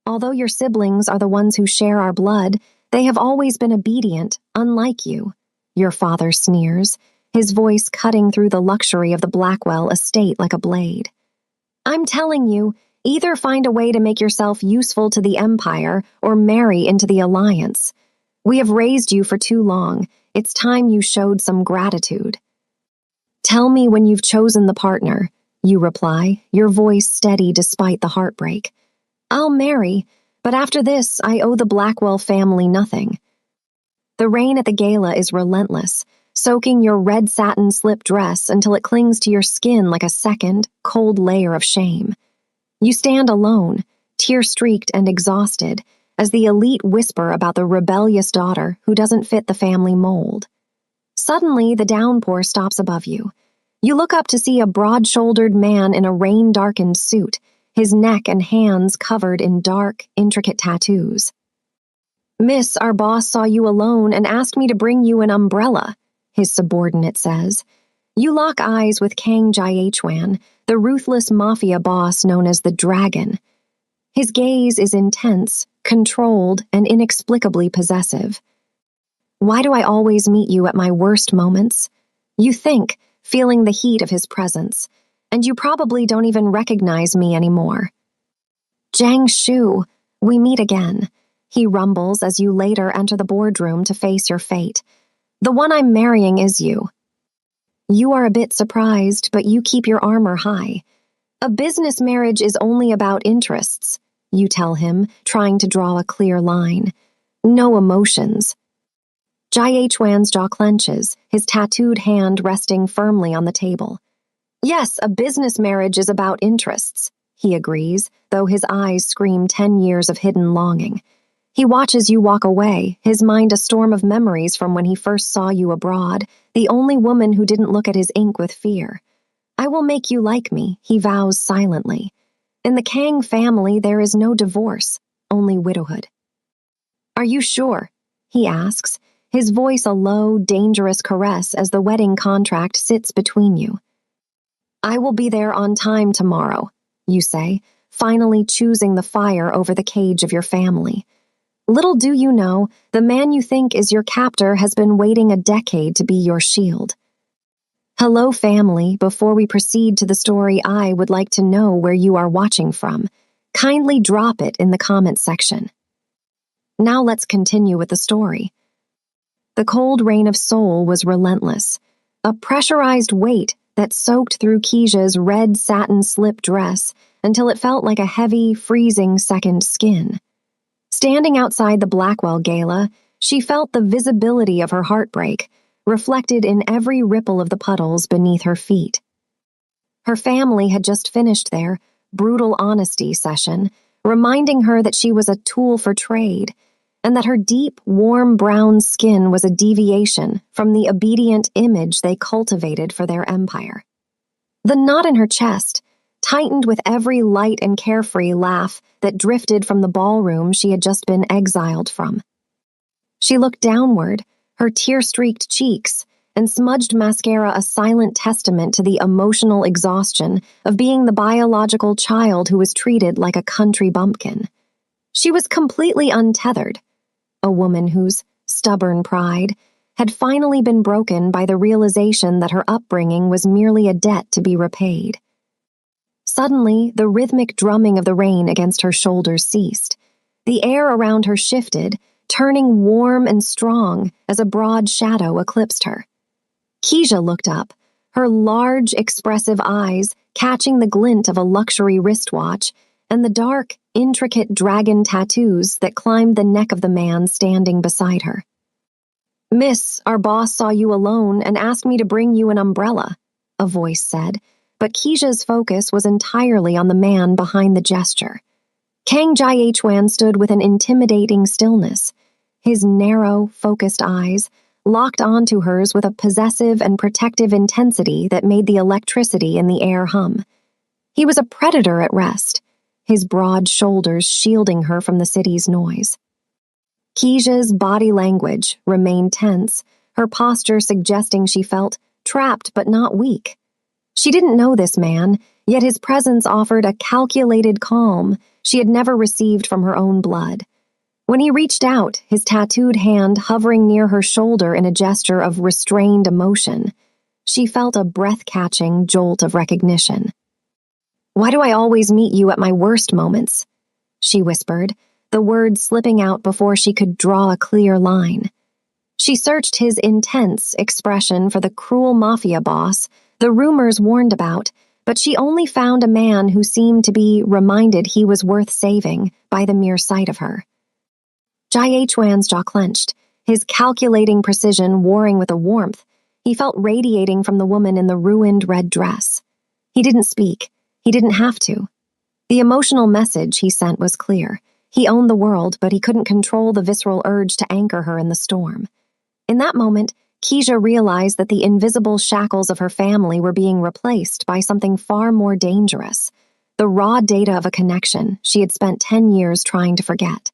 Although your siblings are the ones who share our blood, they have always been obedient, unlike you. Your father sneers, his voice cutting through the luxury of the Blackwell estate like a blade. I'm telling you, either find a way to make yourself useful to the Empire or marry into the Alliance. We have raised you for too long. It's time you showed some gratitude. Tell me when you've chosen the partner, you reply, your voice steady despite the heartbreak. I'll marry, but after this, I owe the Blackwell family nothing. The rain at the gala is relentless, soaking your red satin slip dress until it clings to your skin like a second, cold layer of shame. You stand alone, tear-streaked and exhausted, as the elite whisper about the rebellious daughter who doesn't fit the family mold. Suddenly, the downpour stops above you. You look up to see a broad-shouldered man in a rain-darkened suit, his neck and hands covered in dark, intricate tattoos. Miss, our boss saw you alone and asked me to bring you an umbrella, his subordinate says. You lock eyes with Kang Jaichwan, the ruthless mafia boss known as the Dragon. His gaze is intense, controlled, and inexplicably possessive. Why do I always meet you at my worst moments? You think, feeling the heat of his presence, and you probably don't even recognize me anymore. Jiang Shu, we meet again, he rumbles as you later enter the boardroom to face your fate. The one I'm marrying is you. You are a bit surprised, but you keep your armor high. A business marriage is only about interests, you tell him, trying to draw a clear line. No emotions. Jaichwan's jaw clenches, his tattooed hand resting firmly on the table. Yes, a business marriage is about interests, he agrees, though his eyes scream 10 years of hidden longing. He watches you walk away, his mind a storm of memories from when he first saw you abroad, the only woman who didn't look at his ink with fear. I will make you like me, he vows silently. In the Kang family, there is no divorce, only widowhood. Are you sure? He asks, his voice a low, dangerous caress as the wedding contract sits between you. I will be there on time tomorrow, you say, finally choosing the fire over the cage of your family. Little do you know, the man you think is your captor has been waiting a decade to be your shield. Hello, family. Before we proceed to the story, I would like to know where you are watching from. Kindly drop it in the comments section. Now let's continue with the story. The cold rain of Seoul was relentless, a pressurized weight that soaked through Keisha's red satin slip dress until it felt like a heavy, freezing second skin. Standing outside the Blackwell Gala, she felt the visibility of her heartbreak, reflected in every ripple of the puddles beneath her feet. Her family had just finished their brutal honesty session, reminding her that she was a tool for trade, and that her deep, warm brown skin was a deviation from the obedient image they cultivated for their empire. The knot in her chest tightened with every light and carefree laugh that drifted from the ballroom she had just been exiled from. She looked downward, her tear-streaked cheeks and smudged mascara a silent testament to the emotional exhaustion of being the biological child who was treated like a country bumpkin. She was completely untethered, a woman whose stubborn pride had finally been broken by the realization that her upbringing was merely a debt to be repaid. Suddenly, the rhythmic drumming of the rain against her shoulders ceased. The air around her shifted, turning warm and strong as a broad shadow eclipsed her. Keisha looked up, her large, expressive eyes catching the glint of a luxury wristwatch and the dark, intricate dragon tattoos that climbed the neck of the man standing beside her. Miss, our boss saw you alone and asked me to bring you an umbrella, a voice said, but Keisha's focus was entirely on the man behind the gesture. Kang Jaichwan stood with an intimidating stillness, his narrow, focused eyes locked onto hers with a possessive and protective intensity that made the electricity in the air hum. He was a predator at rest, his broad shoulders shielding her from the city's noise. Keisha's body language remained tense, her posture suggesting she felt trapped but not weak. She didn't know this man, yet his presence offered a calculated calm, she had never received from her own blood. When he reached out, his tattooed hand hovering near her shoulder in a gesture of restrained emotion, she felt a breath-catching jolt of recognition. "Why do I always meet you at my worst moments?" she whispered, the words slipping out before she could draw a clear line. She searched his intense expression for the cruel mafia boss the rumors warned about, but she only found a man who seemed to be reminded he was worth saving by the mere sight of her. Jai Chuan's jaw clenched, his calculating precision warring with a warmth he felt radiating from the woman in the ruined red dress. He didn't speak. He didn't have to. The emotional message he sent was clear. He owned the world, but he couldn't control the visceral urge to anchor her in the storm. In that moment, Keisha realized that the invisible shackles of her family were being replaced by something far more dangerous, the raw data of a connection she had spent 10 years trying to forget.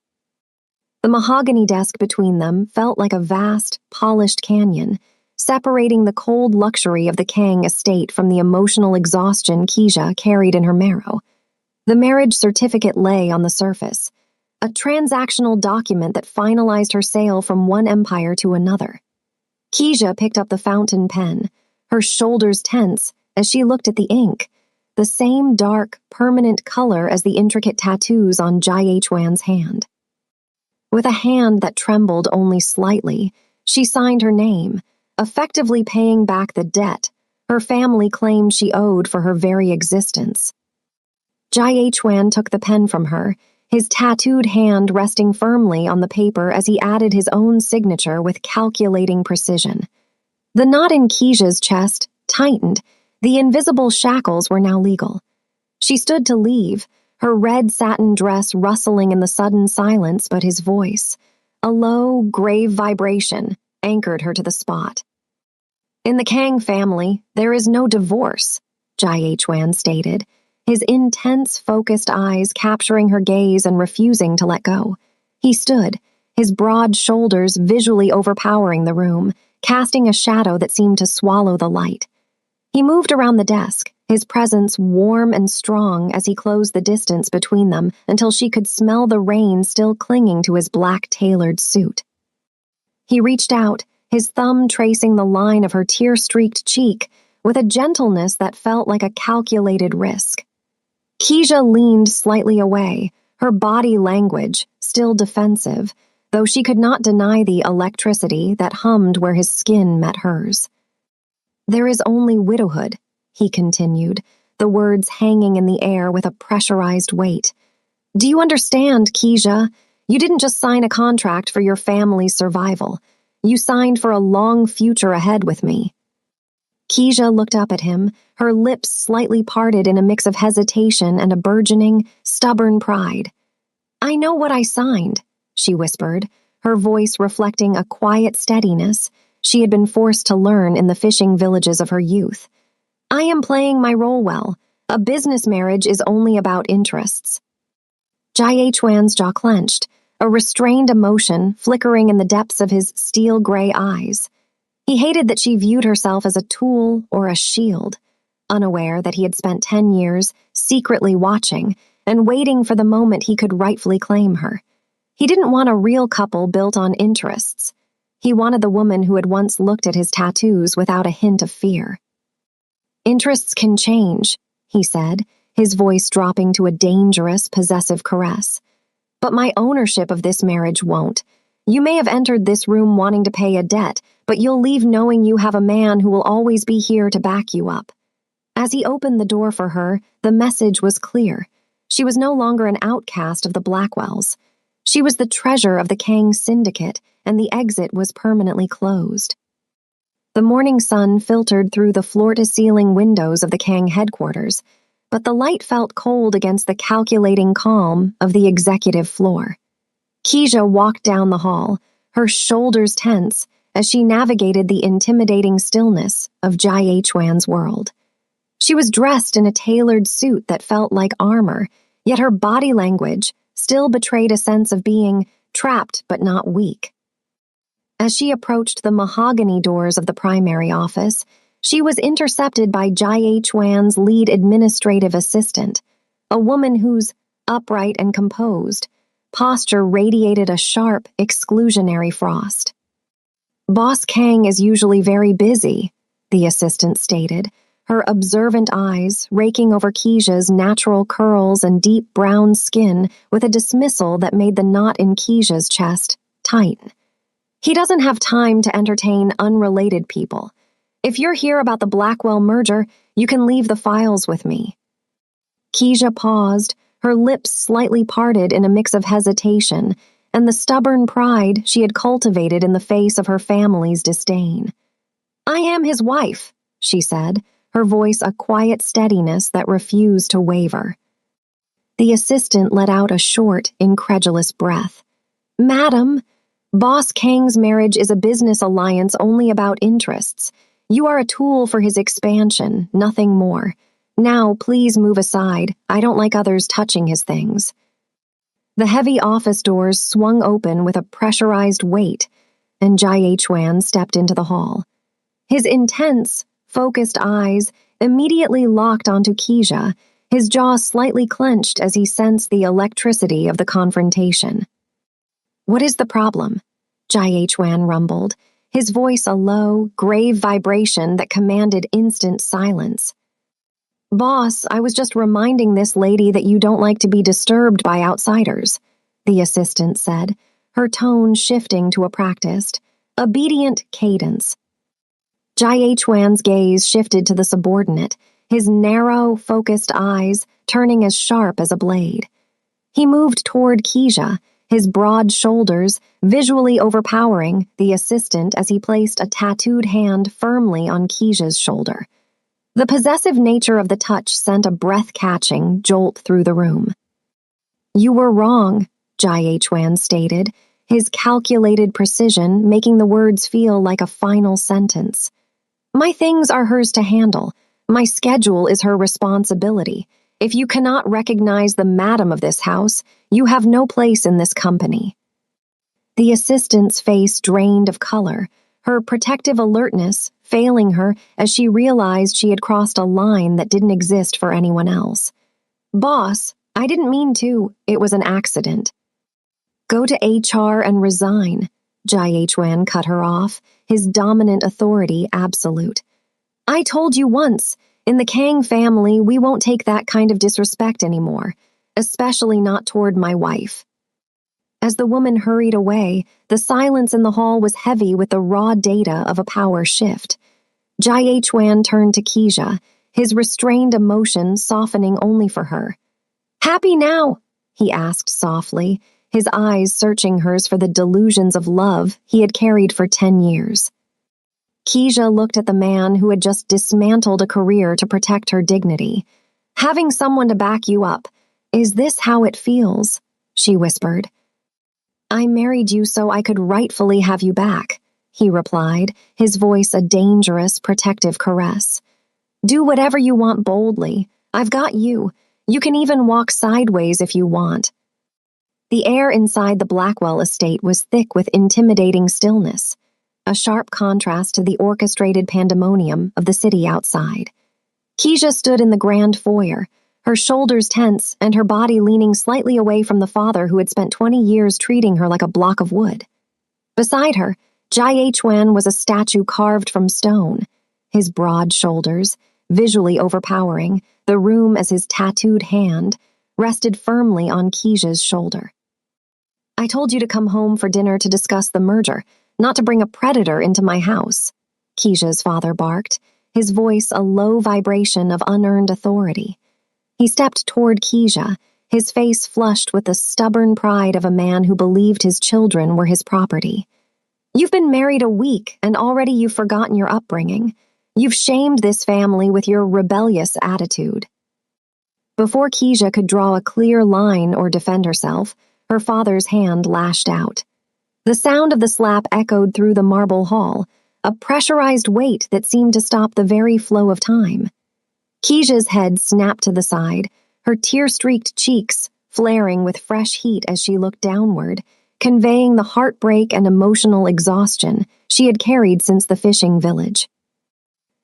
The mahogany desk between them felt like a vast, polished canyon, separating the cold luxury of the Kang estate from the emotional exhaustion Keisha carried in her marrow. The marriage certificate lay on the surface, a transactional document that finalized her sale from one empire to another. Keisha picked up the fountain pen, her shoulders tense as she looked at the ink, the same dark, permanent color as the intricate tattoos on Jai Chuan's hand. With a hand that trembled only slightly, she signed her name, effectively paying back the debt her family claimed she owed for her very existence. Jai Chuan took the pen from her, his tattooed hand resting firmly on the paper as he added his own signature with calculating precision. The knot in Keisha's chest tightened. The invisible shackles were now legal. She stood to leave, her red satin dress rustling in the sudden silence, but his voice, a low, grave vibration, anchored her to the spot. "In the Kang family, there is no divorce," Jai Chuan stated, his intense, focused eyes capturing her gaze and refusing to let go. He stood, his broad shoulders visually overpowering the room, casting a shadow that seemed to swallow the light. He moved around the desk, his presence warm and strong as he closed the distance between them until she could smell the rain still clinging to his black tailored suit. He reached out, his thumb tracing the line of her tear-streaked cheek with a gentleness that felt like a calculated risk. Keisha leaned slightly away, her body language still defensive, though she could not deny the electricity that hummed where his skin met hers. "There is only widowhood," he continued, the words hanging in the air with a pressurized weight. "Do you understand, Keisha? You didn't just sign a contract for your family's survival. You signed for a long future ahead with me." Keisha looked up at him, her lips slightly parted in a mix of hesitation and a burgeoning, stubborn pride. "I know what I signed," she whispered, her voice reflecting a quiet steadiness she had been forced to learn in the fishing villages of her youth. "I am playing my role well. A business marriage is only about interests." Jai Chuan's jaw clenched, a restrained emotion flickering in the depths of his steel-gray eyes. He hated that she viewed herself as a tool or a shield, unaware that he had spent 10 years secretly watching and waiting for the moment he could rightfully claim her. He didn't want a real couple built on interests. He wanted the woman who had once looked at his tattoos without a hint of fear. "Interests can change," he said, his voice dropping to a dangerous, possessive caress. "But my ownership of this marriage won't. You may have entered this room wanting to pay a debt, but you'll leave knowing you have a man who will always be here to back you up." As he opened the door for her, the message was clear. She was no longer an outcast of the Blackwells. She was the treasure of the Kang syndicate, and the exit was permanently closed. The morning sun filtered through the floor-to-ceiling windows of the Kang headquarters, but the light felt cold against the calculating calm of the executive floor. Keisha walked down the hall, her shoulders tense as she navigated the intimidating stillness of Jai Chuan's world. She was dressed in a tailored suit that felt like armor, yet her body language still betrayed a sense of being trapped but not weak. As she approached the mahogany doors of the primary office, she was intercepted by Jai Chuan's lead administrative assistant, a woman whose upright and composed. Posture radiated a sharp, exclusionary frost. "Boss Kang is usually very busy," the assistant stated, her observant eyes raking over Keisha's natural curls and deep brown skin with a dismissal that made the knot in Keisha's chest tighten. "He doesn't have time to entertain unrelated people. If you're here about the Blackwell merger, you can leave the files with me." Keisha paused, her lips slightly parted in a mix of hesitation and the stubborn pride she had cultivated in the face of her family's disdain. "I am his wife," she said, her voice a quiet steadiness that refused to waver. The assistant let out a short, incredulous breath. "Madam, Boss Kang's marriage is a business alliance only about interests. You are a tool for his expansion, nothing more. Now, please move aside. I don't like others touching his things." The heavy office doors swung open with a pressurized weight, and Jai Chuan stepped into the hall. His intense, focused eyes immediately locked onto Keisha, his jaw slightly clenched as he sensed the electricity of the confrontation. "What is the problem?" Jai Chuan rumbled, his voice a low, grave vibration that commanded instant silence. "Boss, I was just reminding this lady that you don't like to be disturbed by outsiders," the assistant said, her tone shifting to a practiced, obedient cadence. Jai Chuan's gaze shifted to the subordinate, his narrow, focused eyes turning as sharp as a blade. He moved toward Keisha, his broad shoulders visually overpowering the assistant as he placed a tattooed hand firmly on Keisha's shoulder. The possessive nature of the touch sent a breath-catching jolt through the room. "You were wrong," Jai Chuan stated, his calculated precision making the words feel like a final sentence. "My things are hers to handle. My schedule is her responsibility. If you cannot recognize the madam of this house, you have no place in this company." The assistant's face drained of color, her protective alertness failing her as she realized she had crossed a line that didn't exist for anyone else. "Boss, I didn't mean to. It was an accident." "Go to HR and resign," Jai Chuan cut her off, his dominant authority absolute. "I told you once, in the Kang family, we won't take that kind of disrespect anymore, especially not toward my wife." As the woman hurried away, the silence in the hall was heavy with the raw data of a power shift. Jai Chuan turned to Keisha, his restrained emotion softening only for her. "Happy now?" he asked softly, his eyes searching hers for the delusions of love he had carried for 10 years. Keisha looked at the man who had just dismantled a career to protect her dignity. "Having someone to back you up, is this how it feels?" she whispered. "I married you so I could rightfully have you back," he replied, his voice a dangerous, protective caress. "Do whatever you want boldly. I've got you. You can even walk sideways if you want." The air inside the Blackwell estate was thick with intimidating stillness, a sharp contrast to the orchestrated pandemonium of the city outside. Keisha stood in the grand foyer, her shoulders tense and her body leaning slightly away from the father who had spent 20 years treating her like a block of wood. Beside her, Jai Chuan was a statue carved from stone, his broad shoulders, visually overpowering, the room as his tattooed hand, rested firmly on Keisha's shoulder. "I told you to come home for dinner to discuss the merger, not to bring a predator into my house," Keisha's father barked, his voice a low vibration of unearned authority. He stepped toward Keisha, his face flushed with the stubborn pride of a man who believed his children were his property. "You've been married a week, and already you've forgotten your upbringing. You've shamed this family with your rebellious attitude." Before Keisha could draw a clear line or defend herself, her father's hand lashed out. The sound of the slap echoed through the marble hall, a pressurized weight that seemed to stop the very flow of time. Keisha's head snapped to the side, her tear-streaked cheeks flaring with fresh heat as she looked downward, conveying the heartbreak and emotional exhaustion she had carried since the fishing village.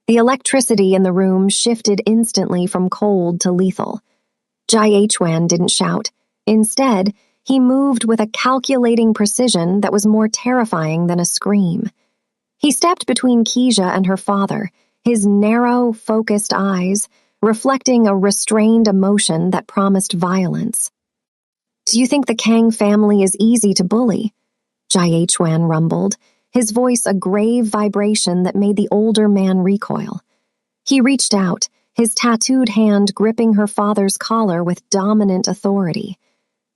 The electricity in the room shifted instantly from cold to lethal. Jai Chuan didn't shout. Instead, he moved with a calculating precision that was more terrifying than a scream. He stepped between Keisha and her father, his narrow, focused eyes reflecting a restrained emotion that promised violence. "Do you think the Kang family is easy to bully?" Jai Chuan rumbled, his voice a grave vibration that made the older man recoil. He reached out, his tattooed hand gripping her father's collar with dominant authority.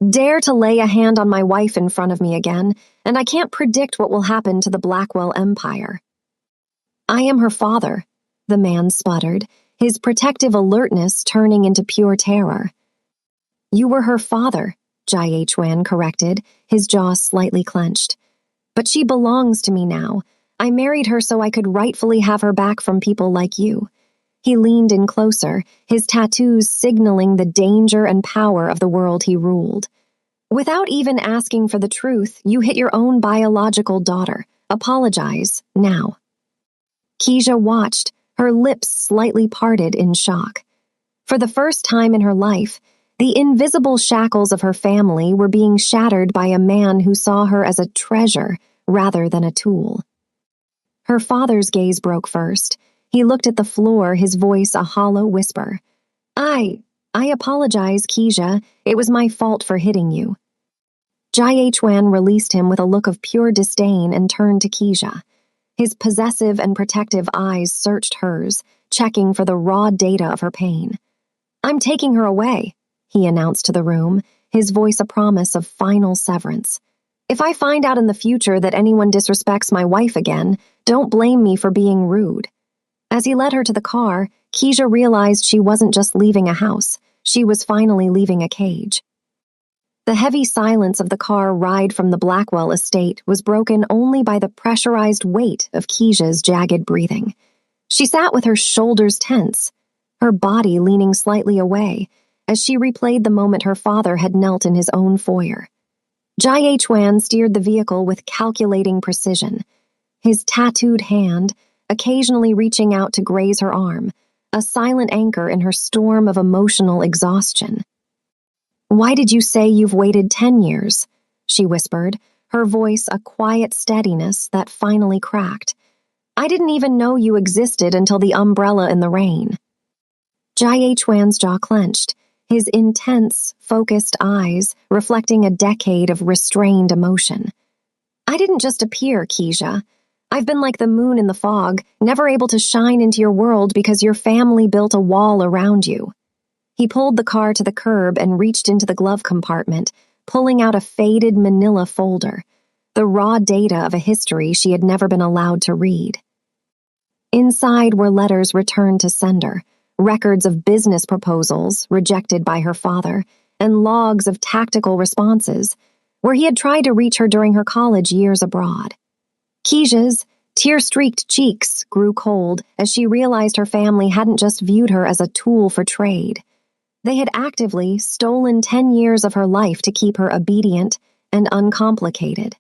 "Dare to lay a hand on my wife in front of me again, and I can't predict what will happen to the Blackwell Empire." "I am her father," the man sputtered, his protective alertness turning into pure terror. "You were her father," Jai Chuan corrected, his jaw slightly clenched. "But she belongs to me now. I married her so I could rightfully have her back from people like you." He leaned in closer, his tattoos signaling the danger and power of the world he ruled. "Without even asking for the truth, you hit your own biological daughter. Apologize, now." Keisha watched, her lips slightly parted in shock. For the first time in her life, the invisible shackles of her family were being shattered by a man who saw her as a treasure rather than a tool. Her father's gaze broke first. He looked at the floor, his voice a hollow whisper. I apologize, Keisha. It was my fault for hitting you." Jai Chuan released him with a look of pure disdain and turned to Keisha. His possessive and protective eyes searched hers, checking for the raw data of her pain. "I'm taking her away," he announced to the room, his voice a promise of final severance. "If I find out in the future that anyone disrespects my wife again, don't blame me for being rude." As he led her to the car, Keisha realized she wasn't just leaving a house, she was finally leaving a cage. The heavy silence of the car ride from the Blackwell estate was broken only by the pressurized weight of Keisha's jagged breathing. She sat with her shoulders tense, her body leaning slightly away, as she replayed the moment her father had knelt in his own foyer. Jai Chuan steered the vehicle with calculating precision, his tattooed hand occasionally reaching out to graze her arm, a silent anchor in her storm of emotional exhaustion. "Why did you say you've waited 10 years?" she whispered, her voice a quiet steadiness that finally cracked. "I didn't even know you existed until the umbrella in the rain." Jai Chuan's jaw clenched, his intense, focused eyes reflecting a decade of restrained emotion. "I didn't just appear, Keisha. I've been like the moon in the fog, never able to shine into your world because your family built a wall around you." He pulled the car to the curb and reached into the glove compartment, pulling out a faded manila folder, the raw data of a history she had never been allowed to read. Inside were letters returned to sender, records of business proposals rejected by her father, and logs of tactical responses, where he had tried to reach her during her college years abroad. Keisha's tear-streaked cheeks grew cold as she realized her family hadn't just viewed her as a tool for trade. They had actively stolen 10 years of her life to keep her obedient and uncomplicated.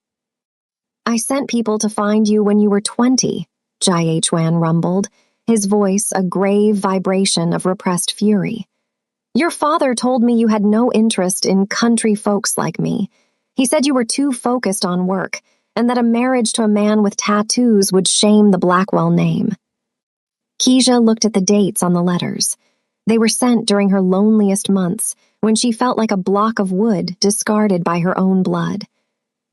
"I sent people to find you when you were 20, Jai Chuan rumbled, his voice a grave vibration of repressed fury. "Your father told me you had no interest in country folks like me. He said you were too focused on work, and that a marriage to a man with tattoos would shame the Blackwell name." Keisha looked at the dates on the letters. They were sent during her loneliest months, when she felt like a block of wood discarded by her own blood.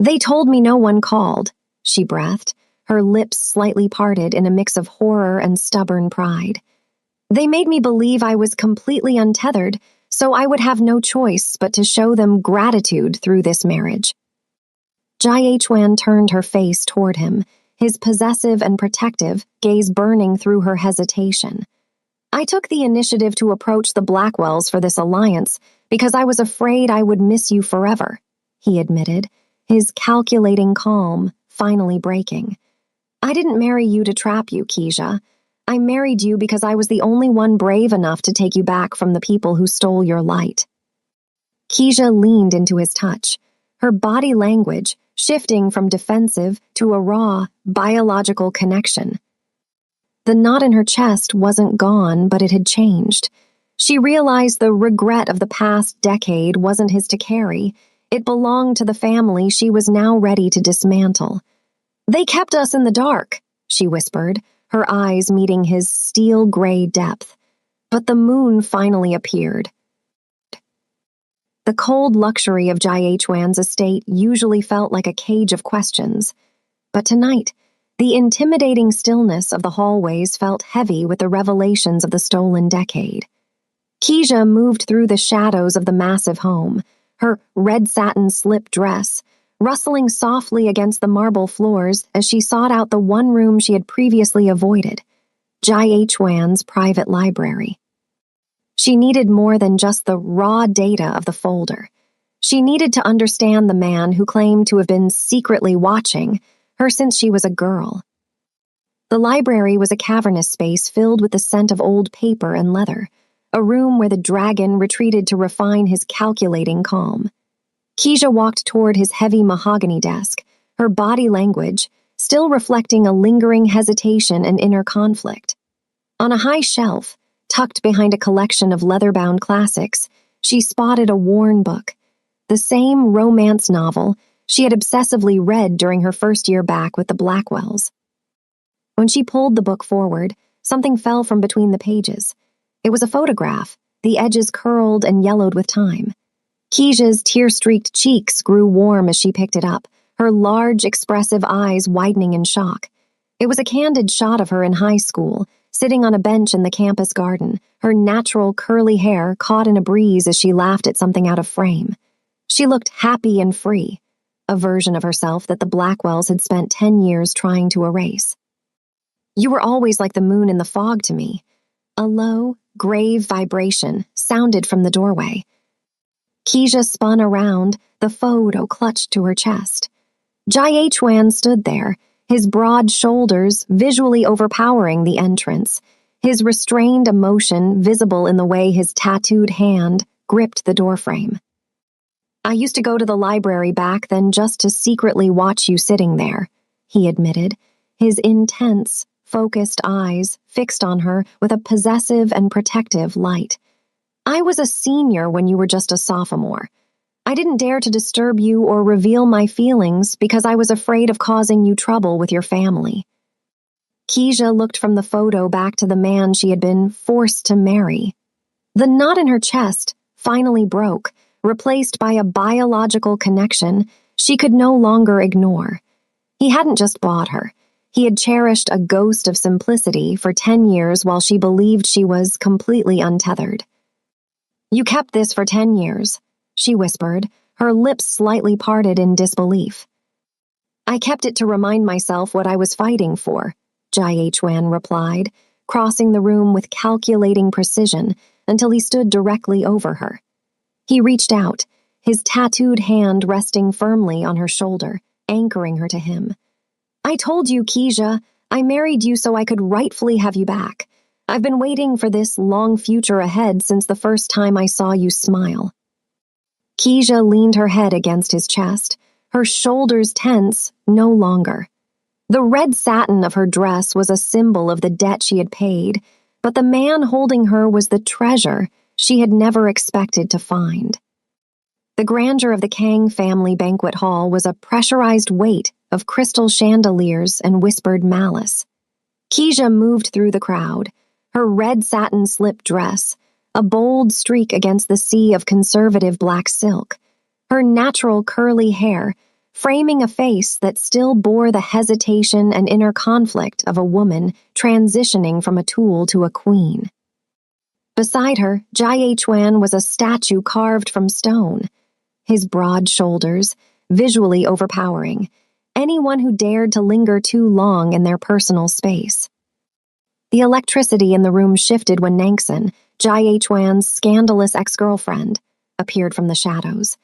"They told me no one called," she breathed, her lips slightly parted in a mix of horror and stubborn pride. "They made me believe I was completely untethered, so I would have no choice but to show them gratitude through this marriage." Jai Chuan turned her face toward him, his possessive and protective gaze burning through her hesitation. "I took the initiative to approach the Blackwells for this alliance because I was afraid I would miss you forever," he admitted, his calculating calm finally breaking. "I didn't marry you to trap you, Keisha. I married you because I was the only one brave enough to take you back from the people who stole your light." Keisha leaned into his touch, her body language shifting from defensive to a raw, biological connection. The knot in her chest wasn't gone, but it had changed. She realized the regret of the past decade wasn't his to carry. It belonged to the family she was now ready to dismantle. "They kept us in the dark," she whispered, her eyes meeting his steel-gray depth. But the moon finally appeared. The cold luxury of Jaichuan's estate usually felt like a cage of questions. But tonight, the intimidating stillness of the hallways felt heavy with the revelations of the stolen decade. Keisha moved through the shadows of the massive home, her red satin slip dress rustling softly against the marble floors as she sought out the one room she had previously avoided, Jaichuan's private library. She needed more than just the raw data of the folder. She needed to understand the man who claimed to have been secretly watching her since she was a girl. The library was a cavernous space filled with the scent of old paper and leather, a room where the dragon retreated to refine his calculating calm. Keisha walked toward his heavy mahogany desk, her body language still reflecting a lingering hesitation and inner conflict. On a high shelf, tucked behind a collection of leather-bound classics, she spotted a worn book, the same romance novel she had obsessively read during her first year back with the Blackwells. When she pulled the book forward, something fell from between the pages. It was a photograph, the edges curled and yellowed with time. Keisha's tear-streaked cheeks grew warm as she picked it up, her large, expressive eyes widening in shock. It was a candid shot of her in high school, sitting on a bench in the campus garden, her natural curly hair caught in a breeze as she laughed at something out of frame. She looked happy and free, a version of herself that the Blackwells had spent 10 years trying to erase. "You were always like the moon in the fog to me." A low, grave vibration sounded from the doorway. Keisha spun around, the photo clutched to her chest. Jaichuan stood there, his broad shoulders visually overpowering the entrance, his restrained emotion visible in the way his tattooed hand gripped the doorframe. "I used to go to the library back then just to secretly watch you sitting there," he admitted, his intense, focused eyes fixed on her with a possessive and protective light. "I was a senior when you were just a sophomore. I didn't dare to disturb you or reveal my feelings because I was afraid of causing you trouble with your family." Keisha looked from the photo back to the man she had been forced to marry. The knot in her chest finally broke, replaced by a biological connection she could no longer ignore. He hadn't just bought her. He had cherished a ghost of simplicity for 10 years while she believed she was completely untethered. "You kept this for 10 years, she whispered, her lips slightly parted in disbelief. "I kept it to remind myself what I was fighting for," Jaichuan replied, crossing the room with calculating precision until he stood directly over her. He reached out, his tattooed hand resting firmly on her shoulder, anchoring her to him. "I told you, Keisha, I married you so I could rightfully have you back. I've been waiting for this long future ahead since the first time I saw you smile." Keisha leaned her head against his chest, her shoulders tense no longer. The red satin of her dress was a symbol of the debt she had paid, but the man holding her was the treasure she had never expected to find. The grandeur of the Kang family banquet hall was a pressurized weight of crystal chandeliers and whispered malice. Keisha moved through the crowd, her red satin slip dress, a bold streak against the sea of conservative black silk, her natural curly hair framing a face that still bore the hesitation and inner conflict of a woman transitioning from a tool to a queen. Beside her, Jaichuan was a statue carved from stone, his broad shoulders visually overpowering anyone who dared to linger too long in their personal space. The electricity in the room shifted when Nangsen, Jaichuan's scandalous ex-girlfriend, appeared from the shadows.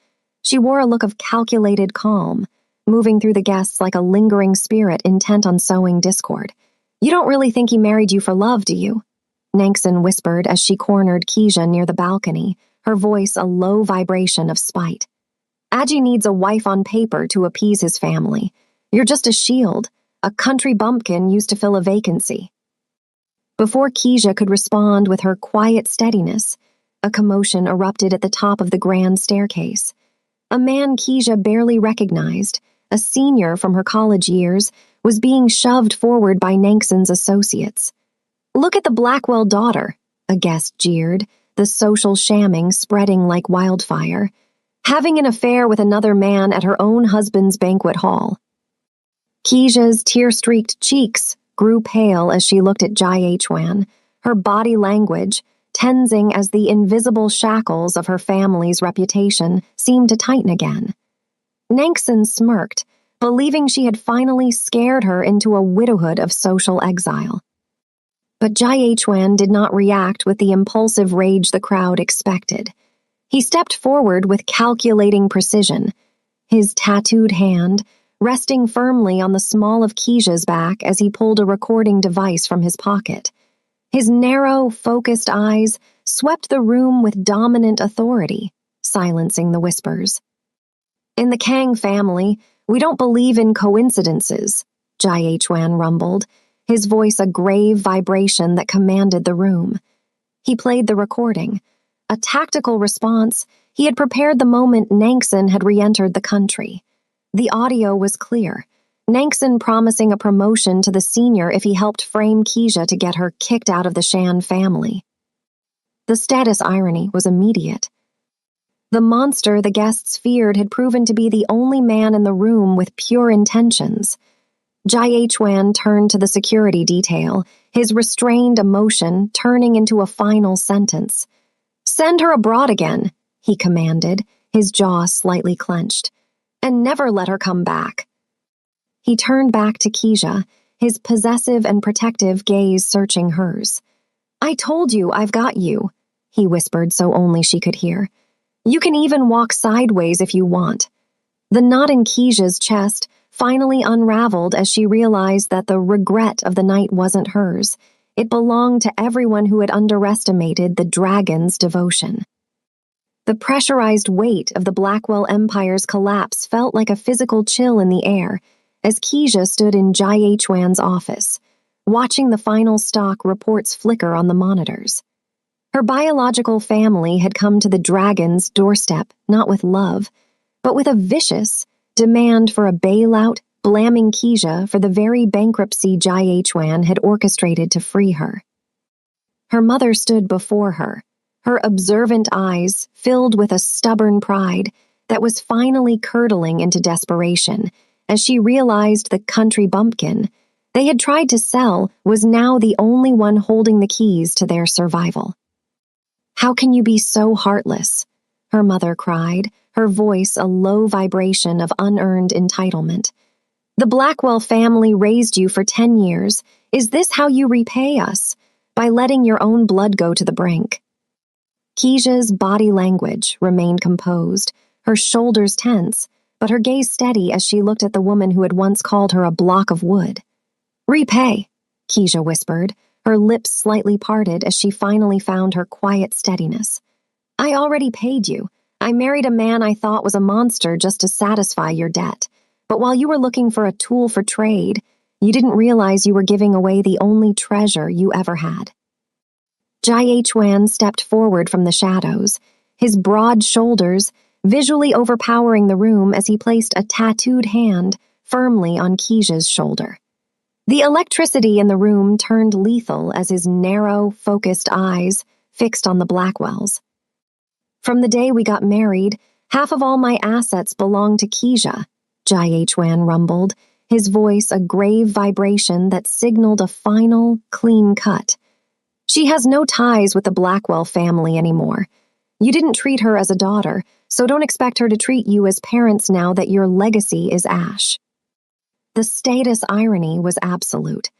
She wore a look of calculated calm, moving through the guests like a lingering spirit intent on sowing discord. "You don't really think he married you for love, do you?" Nangsen whispered as she cornered Keisha near the balcony, her voice a low vibration of spite. "Aji needs a wife on paper to appease his family. You're just a shield, a country bumpkin used to fill a vacancy." Before Keisha could respond with her quiet steadiness, a commotion erupted at the top of the grand staircase. A man Keisha barely recognized, a senior from her college years, was being shoved forward by Nankson's associates. "Look at the Blackwell daughter," a guest jeered, the social shamming spreading like wildfire. "Having an affair with another man at her own husband's banquet hall." Keisha's tear-streaked cheeks grew pale as she looked at Jai Hwan, her body language, tensing as the invisible shackles of her family's reputation seemed to tighten again. Nankson smirked, believing she had finally scared her into a widowhood of social exile. But Jai Hwan did not react with the impulsive rage the crowd expected. He stepped forward with calculating precision, his tattooed hand resting firmly on the small of Keisha's back as he pulled a recording device from his pocket. His narrow, focused eyes swept the room with dominant authority, silencing the whispers. "In the Kang family, we don't believe in coincidences," Jai Hwan rumbled, his voice a grave vibration that commanded the room. He played the recording, a tactical response he had prepared the moment Nankson had re-entered the country. The audio was clear, Nankson promising a promotion to the senior if he helped frame Keisha to get her kicked out of the Shan family. The status irony was immediate. The monster the guests feared had proven to be the only man in the room with pure intentions. Jai Hwan turned to the security detail, his restrained emotion turning into a final sentence. "Send her abroad again," he commanded, his jaw slightly clenched. "And never let her come back." He turned back to Keisha, his possessive and protective gaze searching hers. "I told you I've got you," he whispered so only she could hear. "You can even walk sideways if you want." The knot in Keisha's chest finally unraveled as she realized that the regret of the night wasn't hers. It belonged to everyone who had underestimated the dragon's devotion. The pressurized weight of the Blackwell Empire's collapse felt like a physical chill in the air as Keisha stood in Jai Hwan's office, watching the final stock reports flicker on the monitors. Her biological family had come to the dragon's doorstep not with love, but with a vicious demand for a bailout, blaming Keisha for the very bankruptcy Jai Hwan had orchestrated to free her. Her mother stood before her, her observant eyes filled with a stubborn pride that was finally curdling into desperation as she realized the country bumpkin they had tried to sell was now the only one holding the keys to their survival. "How can you be so heartless?" her mother cried, her voice a low vibration of unearned entitlement. "The Blackwell family raised you for 10 years. Is this how you repay us? By letting your own blood go to the brink?" Keisha's body language remained composed, her shoulders tense, but her gaze steady as she looked at the woman who had once called her a block of wood. "Repay," Keisha whispered, her lips slightly parted as she finally found her quiet steadiness. "I already paid you. I married a man I thought was a monster just to satisfy your debt. But while you were looking for a tool for trade, you didn't realize you were giving away the only treasure you ever had." Jai Hwan stepped forward from the shadows, his broad shoulders visually overpowering the room as he placed a tattooed hand firmly on Keisha's shoulder. The electricity in the room turned lethal as his narrow, focused eyes fixed on the Blackwells. "From the day we got married, half of all my assets belong to Keisha," Jai Hwan rumbled, his voice a grave vibration that signaled a final, clean cut. "She has no ties with the Blackwell family anymore. You didn't treat her as a daughter, so don't expect her to treat you as parents now that your legacy is ash." The status irony was absolute.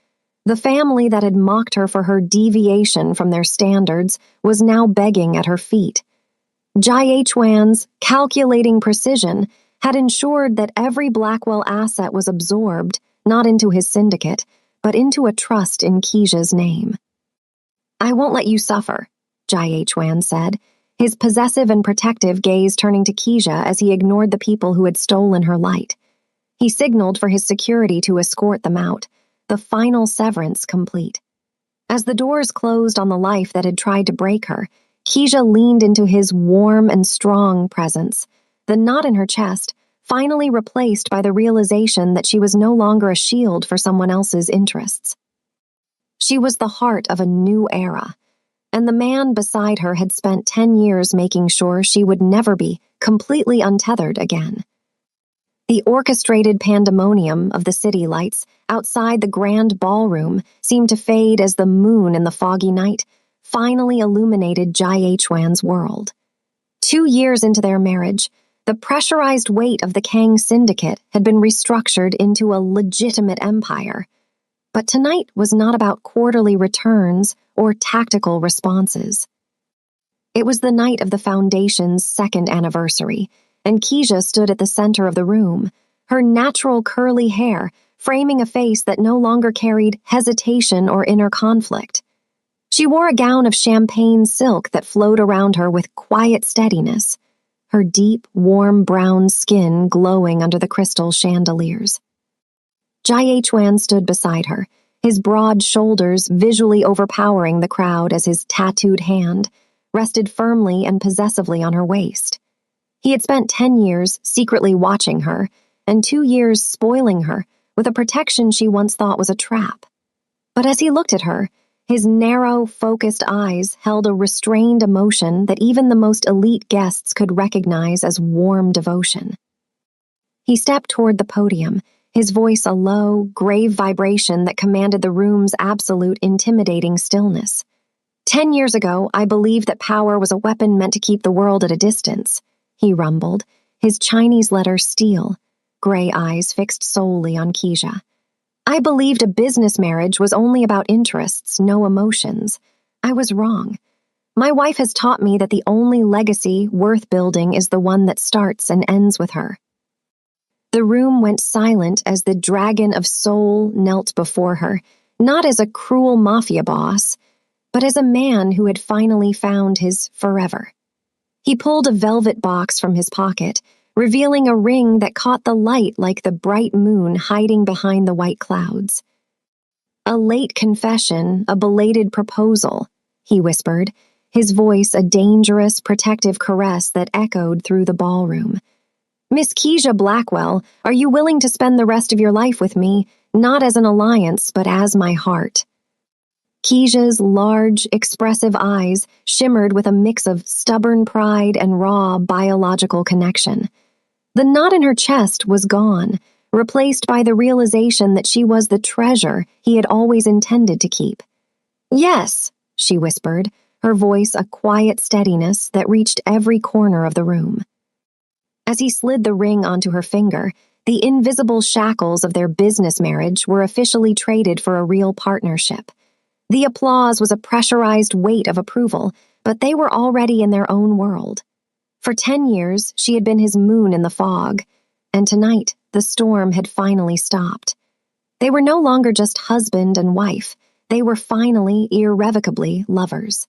The family that had mocked her for her deviation from their standards was now begging at her feet. Jai Hwan's calculating precision had ensured that every Blackwell asset was absorbed, not into his syndicate, but into a trust in Keisha's name. "I won't let you suffer," Jai Hwan said, his possessive and protective gaze turning to Keisha as he ignored the people who had stolen her light. He signaled for his security to escort them out, the final severance complete. As the doors closed on the life that had tried to break her, Keisha leaned into his warm and strong presence, the knot in her chest finally replaced by the realization that she was no longer a shield for someone else's interests. She was the heart of a new era, and the man beside her had spent 10 years making sure she would never be completely untethered again. The orchestrated pandemonium of the city lights outside the grand ballroom seemed to fade as the moon in the foggy night finally illuminated Jai Chuan's world. 2 years into their marriage, the pressurized weight of the Kang Syndicate had been restructured into a legitimate empire. But tonight was not about quarterly returns or tactical responses. It was the night of the Foundation's 2nd anniversary, and Keisha stood at the center of the room, her natural curly hair framing a face that no longer carried hesitation or inner conflict. She wore a gown of champagne silk that flowed around her with quiet steadiness, her deep, warm brown skin glowing under the crystal chandeliers. Jai Chuan stood beside her, his broad shoulders visually overpowering the crowd as his tattooed hand rested firmly and possessively on her waist. He had spent 10 years secretly watching her, and 2 years spoiling her with a protection she once thought was a trap. But as he looked at her, his narrow, focused eyes held a restrained emotion that even the most elite guests could recognize as warm devotion. He stepped toward the podium, his voice a low, grave vibration that commanded the room's absolute intimidating stillness. 10 years ago, I believed that power was a weapon meant to keep the world at a distance, he rumbled, his Chinese letter steel, gray eyes fixed solely on Keisha. I believed a business marriage was only about interests, no emotions. I was wrong. My wife has taught me that the only legacy worth building is the one that starts and ends with her. The room went silent as the dragon of soul knelt before her, not as a cruel mafia boss, but as a man who had finally found his forever. He pulled a velvet box from his pocket, revealing a ring that caught the light like the bright moon hiding behind the white clouds. A late confession, a belated proposal, he whispered, his voice a dangerous, protective caress that echoed through the ballroom. Miss Keisha Blackwell, are you willing to spend the rest of your life with me, not as an alliance, but as my heart? Keisha's large, expressive eyes shimmered with a mix of stubborn pride and raw biological connection. The knot in her chest was gone, replaced by the realization that she was the treasure he had always intended to keep. Yes, she whispered, her voice a quiet steadiness that reached every corner of the room. As he slid the ring onto her finger, the invisible shackles of their business marriage were officially traded for a real partnership. The applause was a pressurized weight of approval, but they were already in their own world. For 10 years, she had been his moon in the fog, and tonight, the storm had finally stopped. They were no longer just husband and wife. They were finally, irrevocably lovers.